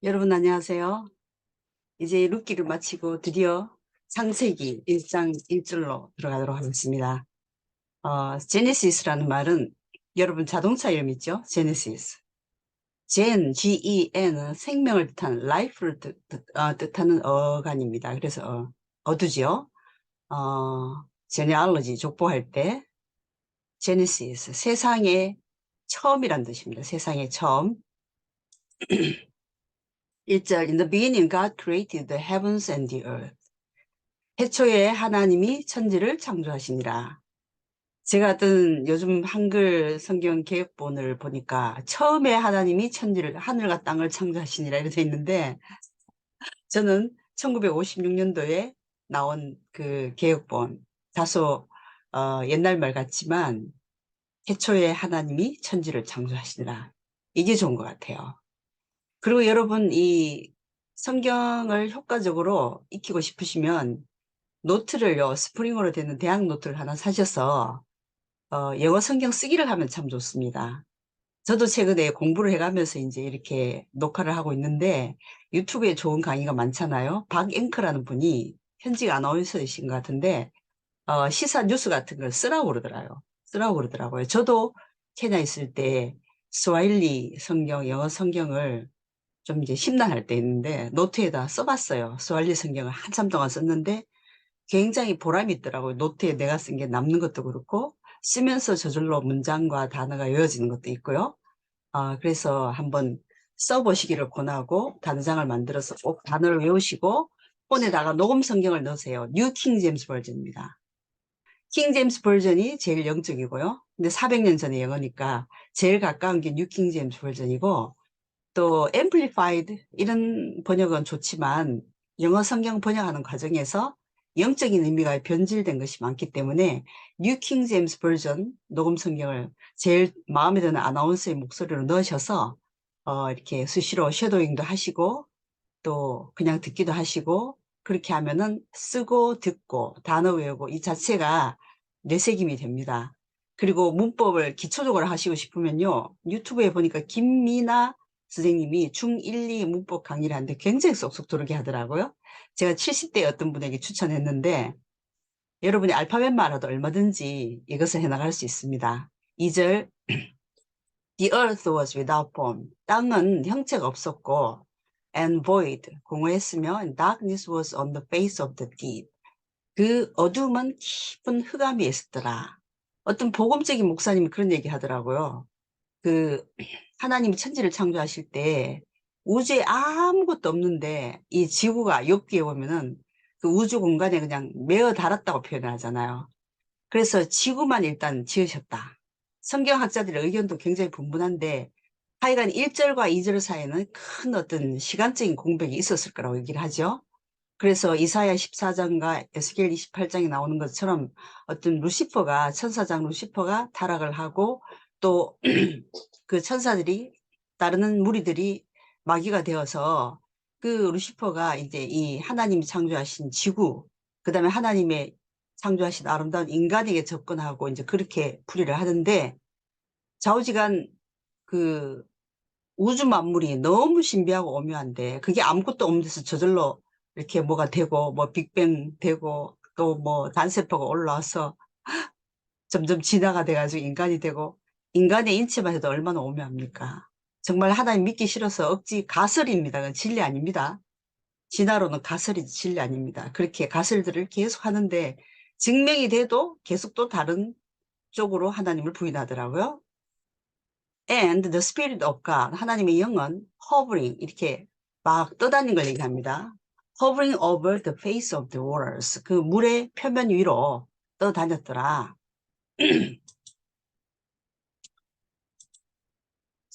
여러분 안녕하세요. 이제 룻기를 마치고 드디어 창세기 1장 1절로 들어가도록 하겠습니다. 제네시스라는 말은 여러분 자동차 이름 있죠? 제네시스. Gen은 생명을 뜻하는 life를 뜻하는 어간입니다. 그래서 어두지요. genealogy 족보할 때 제네시스 세상의 처음이란 뜻입니다. 세상의 처음. 1절 In the beginning God created the heavens and the earth. 태초에 하나님이 천지를 창조하시니라. 제가 어떤 요즘 한글 성경 개역본을 보니까 처음에 하나님이 천지를 하늘과 땅을 창조하시니라 이렇게 돼 있는데 저는 1956년도에 나온 그 개역본 다소 옛날 말 같지만 태초에 하나님이 천지를 창조하시니라. 이게 좋은 것 같아요. 그리고 여러분 이 성경을 효과적으로 익히고 싶으시면 노트를요, 스프링으로 되는 대학 노트를 하나 사셔서 영어 성경 쓰기를 하면 참 좋습니다. 저도 최근에 공부를 해가면서 이제 이렇게 녹화를 하고 있는데 유튜브에 좋은 강의가 많잖아요. 박앵커라는 분이 현직 아나운서이신 것 같은데 시사 뉴스 같은 걸 쓰라고 그러더라고요. 쓰라고 그러더라고요. 저도 케냐 있을 때 스와힐리 성경, 영어 성경을 좀 이제 심란할 때 있는데 노트에다 써봤어요. 스와힐리 성경을 한참 동안 썼는데 굉장히 보람이 있더라고요. 노트에 내가 쓴 게 남는 것도 그렇고 쓰면서 저절로 문장과 단어가 외워지는 것도 있고요. 그래서 한번 써보시기를 권하고 단장을 만들어서 꼭 단어를 외우시고 폰에다가 녹음 성경을 넣으세요. 뉴 킹 제임스 버전입니다. 킹 제임스 버전이 제일 영적이고요. 근데 400년 전의 영어니까 제일 가까운 게 뉴 킹 제임스 버전이고 또 앰플리파이드 이런 번역은 좋지만 영어 성경 번역하는 과정에서 영적인 의미가 변질된 것이 많기 때문에 뉴 킹 제임스 버전 녹음 성경을 제일 마음에 드는 아나운서의 목소리로 넣으셔서 이렇게 수시로 쉐도잉도 하시고 또 그냥 듣기도 하시고 그렇게 하면은 쓰고 듣고 단어 외우고 이 자체가 뇌새김이 됩니다. 그리고 문법을 기초적으로 하시고 싶으면요. 유튜브에 보니까 김미나 선생님이 중1, 2 문법 강의를 하는데 굉장히 쏙쏙 들어오게 하더라고요. 제가 70대 어떤 분에게 추천했는데 여러분이 알파벳만 알아도 얼마든지 이것을 해나갈 수 있습니다. 2절 The earth was without form. 땅은 형체가 없었고 and void, 공허했으며 and darkness was on the face of the deep. 그 어둠은 깊은 흑암이 있었더라. 어떤 복음적인 목사님이 그런 얘기 하더라고요. 그 하나님이 천지를 창조하실 때 우주에 아무것도 없는데 이 지구가 욥기에 보면은 그 우주 공간에 그냥 메어 달았다고 표현을 하잖아요. 그래서 지구만 일단 지으셨다. 성경학자들의 의견도 굉장히 분분한데 하여간 1절과 2절 사이에는 큰 어떤 시간적인 공백이 있었을 거라고 얘기를 하죠. 그래서 이사야 14장과 에스겔 28장에 나오는 것처럼 어떤 루시퍼가 천사장 루시퍼가 타락을 하고 또 그 천사들이 따르는 무리들이 마귀가 되어서 그 루시퍼가 이제 이 하나님이 창조하신 지구 그다음에 하나님의 창조하신 아름다운 인간에게 접근하고 이제 그렇게 풀이를 하는데 좌우지간 그 우주 만물이 너무 신비하고 오묘한데 그게 아무것도 없는 데서 저절로 이렇게 뭐가 되고 뭐 빅뱅 되고 또 뭐 단세포가 올라와서 점점 진화가 돼가지고 인간이 되고 인간의 인체만 해도 얼마나 오묘합니까? 정말 하나님 믿기 싫어서 억지 가설입니다. 그건 진리 아닙니다. 진화론은 가설이 진리 아닙니다. 그렇게 가설들을 계속 하는데 증명이 돼도 계속 또 다른 쪽으로 하나님을 부인하더라고요. And the Spirit of God, 하나님의 영은 hovering, 이렇게 막 떠다니는 걸 얘기합니다. hovering over the face of the waters, 그 물의 표면 위로 떠다녔더라.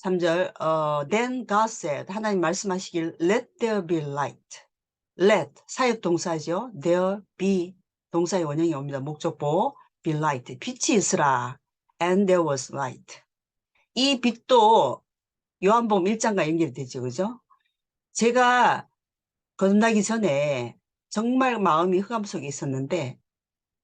3절, then God said, 하나님 말씀하시길, let there be light. let, 사역동사죠. there be, 동사의 원형이 옵니다. 목적보, be light, 빛이 있으라. and there was light. 이 빛도 요한복음 1장과 연결이 되죠. 그죠? 제가 거듭나기 전에 정말 마음이 흑암 속에 있었는데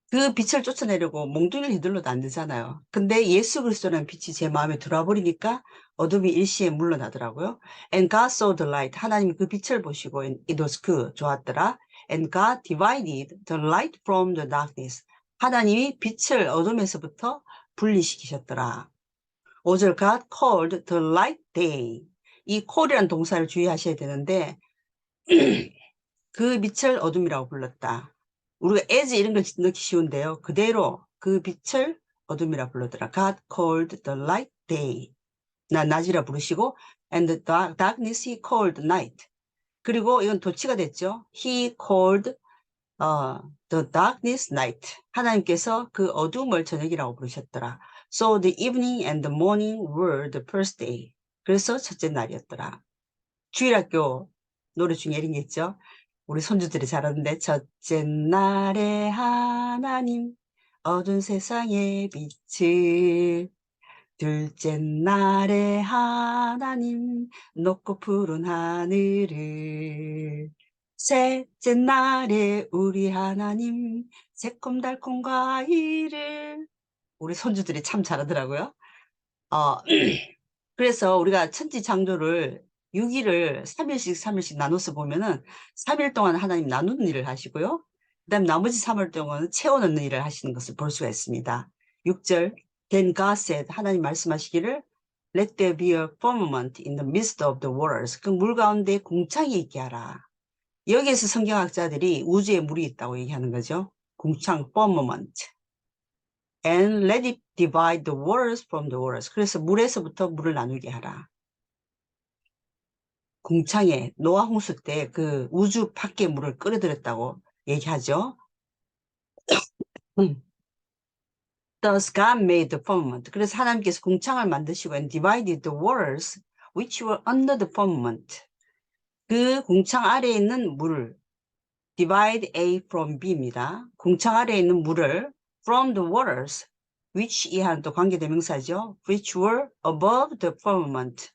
그 빛을 쫓아내려고 몽둥이를 휘둘러도 안 되잖아요. 근데 예수 그리스도라는 빛이 제 마음에 들어와 버리니까 어둠이 일시에 물러나더라고요. And God saw the light. 하나님이 그 빛을 보시고 it was good. 좋았더라. And God divided the light from the darkness. 하나님이 빛을 어둠에서부터 분리시키셨더라. 5절 God called the light day. 이 call이라는 동사를 주의하셔야 되는데 그 빛을 어둠이라고 불렀다. 우리가 as 이런 걸 넣기 쉬운데요. 그대로 그 빛을 어둠이라 불렀더라. God called the light day. 낮이라 부르시고 and the darkness he called night. 그리고 이건 도치가 됐죠. He called the darkness night. 하나님께서 그 어둠을 저녁이라고 부르셨더라. So the evening and the morning were the first day. 그래서 첫째 날이었더라. 주일학교 노래 중에 이런 게 있죠. 우리 손주들이 잘하는데 첫째 날에 하나님 어두운 세상의 빛을 둘째 날에 하나님 높고 푸른 하늘을 셋째 날에 우리 하나님 새콤달콤 과일을 우리 손주들이 참 잘하더라고요. 그래서 우리가 천지창조를 6일을 3일씩 나눠서 보면은 3일 동안 하나님 나누는 일을 하시고요. 그 다음 나머지 3일 동안은 채워넣는 일을 하시는 것을 볼 수가 있습니다. 6절 Then God said 하나님 말씀하시기를 Let there be a firmament in the midst of the waters. 그 물 가운데 궁창이 있게 하라. 여기에서 성경학자들이 우주에 물이 있다고 얘기하는 거죠. 궁창 firmament. And let it divide the waters from the waters. 그래서 물에서부터 물을 나누게 하라. 궁창에 노아 홍수 때 그 우주 밖에 물을 끌어들였다고 얘기하죠. Thus God made the firmament. 그래서 하나님께서 궁창을 만드시고 and divided the waters which were under the firmament. 그 궁창 아래에 있는 물을 divide A from B입니다. 궁창 아래에 있는 물을 from the waters which 이하는 또 관계대명사죠. which were above the firmament.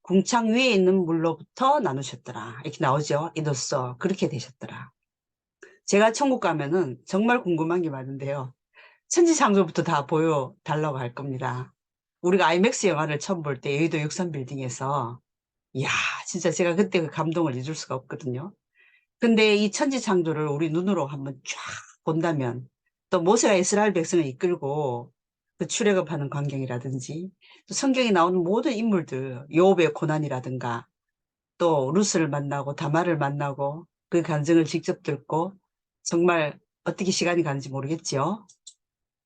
궁창 위에 있는 물로부터 나누셨더라. 이렇게 나오죠. 이로써 그렇게 되셨더라. 제가 천국 가면은 정말 궁금한 게 많은데요. 천지창조부터 다 보여달라고 할 겁니다. 우리가 아이맥스 영화를 처음 볼 때 여의도 63빌딩에서 이야 진짜 제가 그때 그 감동을 잊을 수가 없거든요. 근데 이 천지창조를 우리 눈으로 한번 쫙 본다면 또 모세가 이스라엘 백성을 이끌고 그 출애굽하는 광경이라든지 또 성경에 나오는 모든 인물들 요업의 고난이라든가 또 루스를 만나고 다말을 만나고 그 간증을 직접 듣고 정말 어떻게 시간이 가는지 모르겠죠.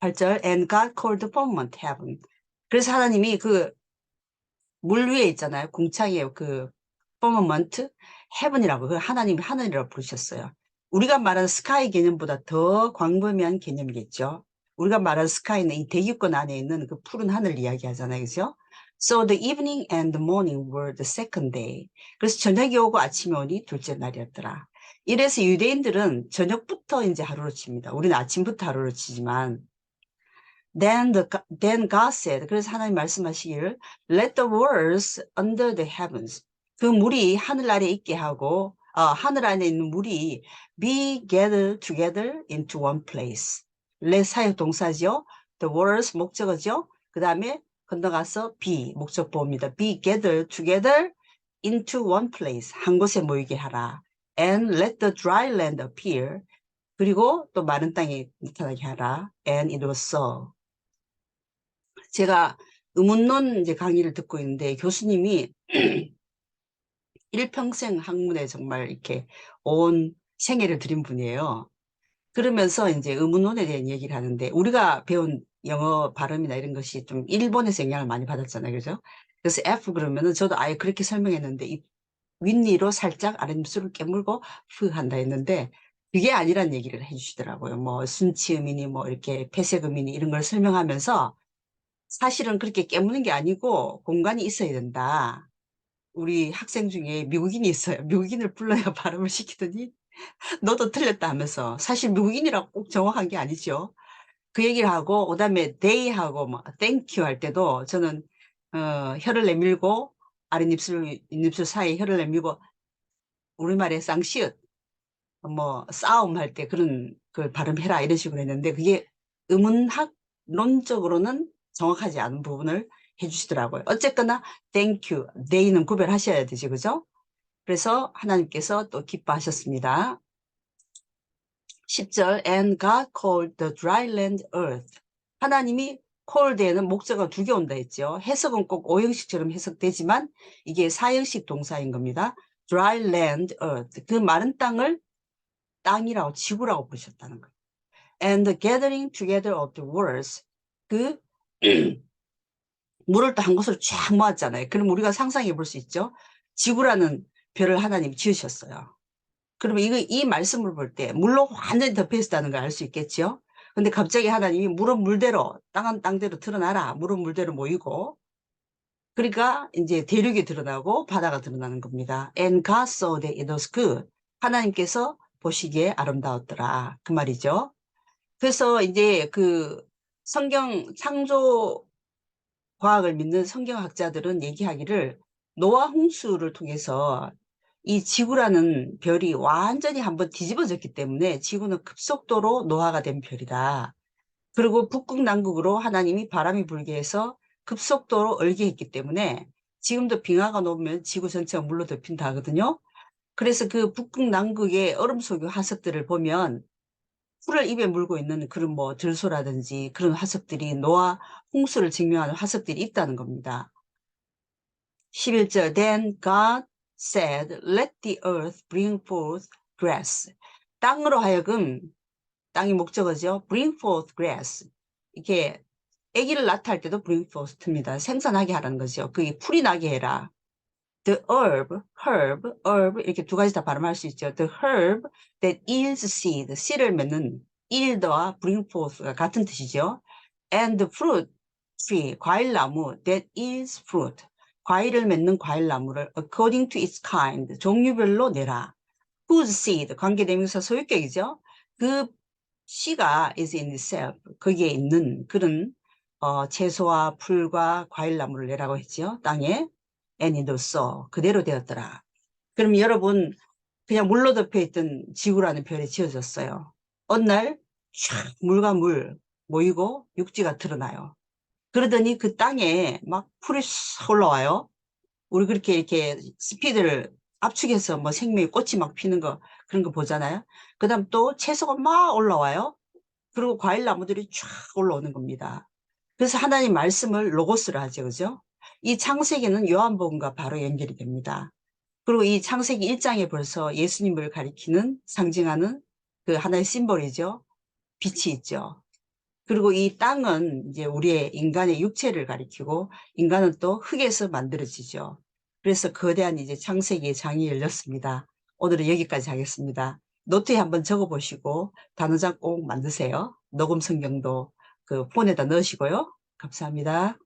8절 And God called the firmament heaven. 그래서 하나님이 그 물 위에 있잖아요. 궁창에 그 firmament heaven이라고 그 하나님이 하늘이라고 부르셨어요. 우리가 말하는 스카이 개념보다 더 광범위한 개념이겠죠. 우리가 말하는 스카이는 이 대기권 안에 있는 그 푸른 하늘 이야기하잖아요. 그죠? So the evening and the morning were the second day. 그래서 저녁이 오고 아침이 오니 둘째 날이었더라. 이래서 유대인들은 저녁부터 이제 하루를 칩니다. 우리는 아침부터 하루를 치지만 then God said, 그래서 하나님 말씀하시기를 let the waters under the heavens. 그 물이 하늘 아래 있게 하고 하늘 안에 있는 물이 be gathered together into one place. let 사역 동사죠. the waters 목적어죠. 그 다음에 건너가서 be 목적보입니다. be gathered together into one place. 한 곳에 모이게 하라. and let the dry land appear. 그리고 또 마른 땅이 나타나게 하라. and it was so. 제가 의문론 이제 강의를 듣고 있는데 교수님이 일평생 학문에 정말 이렇게 온 생애를 들인 분이에요. 그러면서 이제 의문론에 대한 얘기를 하는데 우리가 배운 영어 발음이나 이런 것이 좀 일본에서 영향을 많이 받았잖아요. 그죠? 그래서 F 그러면은 저도 아예 그렇게 설명했는데 이 윗니로 살짝 아랫입술을 깨물고 프 한다 했는데 그게 아니란 얘기를 해주시더라고요. 뭐 순치음이니 뭐 이렇게 폐쇄음이니 이런 걸 설명하면서 사실은 그렇게 깨무는 게 아니고 공간이 있어야 된다. 우리 학생 중에 미국인이 있어요. 미국인을 불러야 발음을 시키더니 너도 틀렸다 하면서 사실 미국인이라고 꼭 정확한 게 아니죠. 그 얘기를 하고 그다음에 they하고 뭐 thank you 할 때도 저는 혀를 내밀고 아랫입술 사이에 혀를 내밀고 우리말에 쌍시읒 뭐 싸움할 때 그런 걸 발음해라 이런 식으로 했는데 그게 의문학론적으로는 정확하지 않은 부분을 해주시더라고요. 어쨌거나 thank you, they는 구별하셔야 되지, 그죠? 그래서 하나님께서 또 기뻐하셨습니다. 10절 And God called the dry land earth. 하나님이 called에는 목적어가 2개 온다 했죠. 해석은 꼭 5형식처럼 해석되지만 이게 4형식 동사인 겁니다. dry land earth. 그 마른 땅을 땅이라고 지구라고 부르셨다는 거예요. And the gathering together of the waters. 그 물을 또 한 곳으로 쫙 모았잖아요. 그럼 우리가 상상해 볼 수 있죠. 지구라는 별을 하나님이 지으셨어요. 그러면 이 말씀을 볼 때 물로 완전히 덮여 있다는 걸 알 수 있겠죠. 근데 갑자기 하나님이 물은 물대로 땅은 땅대로 드러나라. 물은 물대로 모이고 그러니까 이제 대륙이 드러나고 바다가 드러나는 겁니다. And God saw that it was good. 하나님께서 보시기에 아름다웠더라. 그 말이죠. 그래서 이제 그 성경 창조 과학을 믿는 성경학자들은 얘기하기를 노아 홍수를 통해서 이 지구라는 별이 완전히 한번 뒤집어졌기 때문에 지구는 급속도로 노화가 된 별이다. 그리고 북극 남극으로 하나님이 바람이 불게 해서 급속도로 얼게 했기 때문에 지금도 빙하가 녹으면 지구 전체가 물로 덮인다 하거든요. 그래서 그 북극 남극의 얼음 속의 화석들을 보면 풀을 입에 물고 있는 그런 뭐 들소라든지 그런 화석들이 노아 홍수를 증명하는 화석들이 있다는 겁니다. 11절 Then God said, Let the earth bring forth grass. 땅으로 하여금 땅이 목적어죠. Bring forth grass. 이게 아기를 낳다 할 때도 bring forth입니다. 생산하게 하라는 거죠. 그게 풀이 나게 해라. The herb 이렇게 두 가지 다 발음할 수 있죠. The herb that yields seed, 씨를 맺는 yield와 bring forth가 같은 뜻이죠. And the fruit tree, 과일나무 that yields fruit, 과일을 맺는 과일나무를 according to its kind, 종류별로 내라. Whose seed, 관계대명사 소유격이죠. 그 씨가 is in itself, 거기에 있는 그런 채소와 풀과 과일나무를 내라고 했죠. 땅에. And it was so, 그대로 되었더라. 그럼 여러분 그냥 물로 덮여있던 지구라는 별이 지어졌어요. 어느 날 촥 물과 물 모이고 육지가 드러나요. 그러더니 그 땅에 막 풀이 싹 올라와요. 우리 그렇게 이렇게 스피드를 압축해서 뭐 생명의 꽃이 막 피는 거 그런 거 보잖아요. 그 다음 또 채소가 막 올라와요. 그리고 과일 나무들이 쫙 올라오는 겁니다. 그래서 하나님 말씀을 로고스로 하죠. 그죠? 이 창세기는 요한복음과 바로 연결이 됩니다. 그리고 이 창세기 1장에 벌써 예수님을 가리키는 상징하는 그 하나의 심볼이죠. 빛이 있죠. 그리고 이 땅은 이제 우리의 인간의 육체를 가리키고 인간은 또 흙에서 만들어지죠. 그래서 거대한 이제 창세기의 장이 열렸습니다. 오늘은 여기까지 하겠습니다. 노트에 한번 적어 보시고 단어장 꼭 만드세요. 녹음 성경도 그 폰에다 넣으시고요. 감사합니다.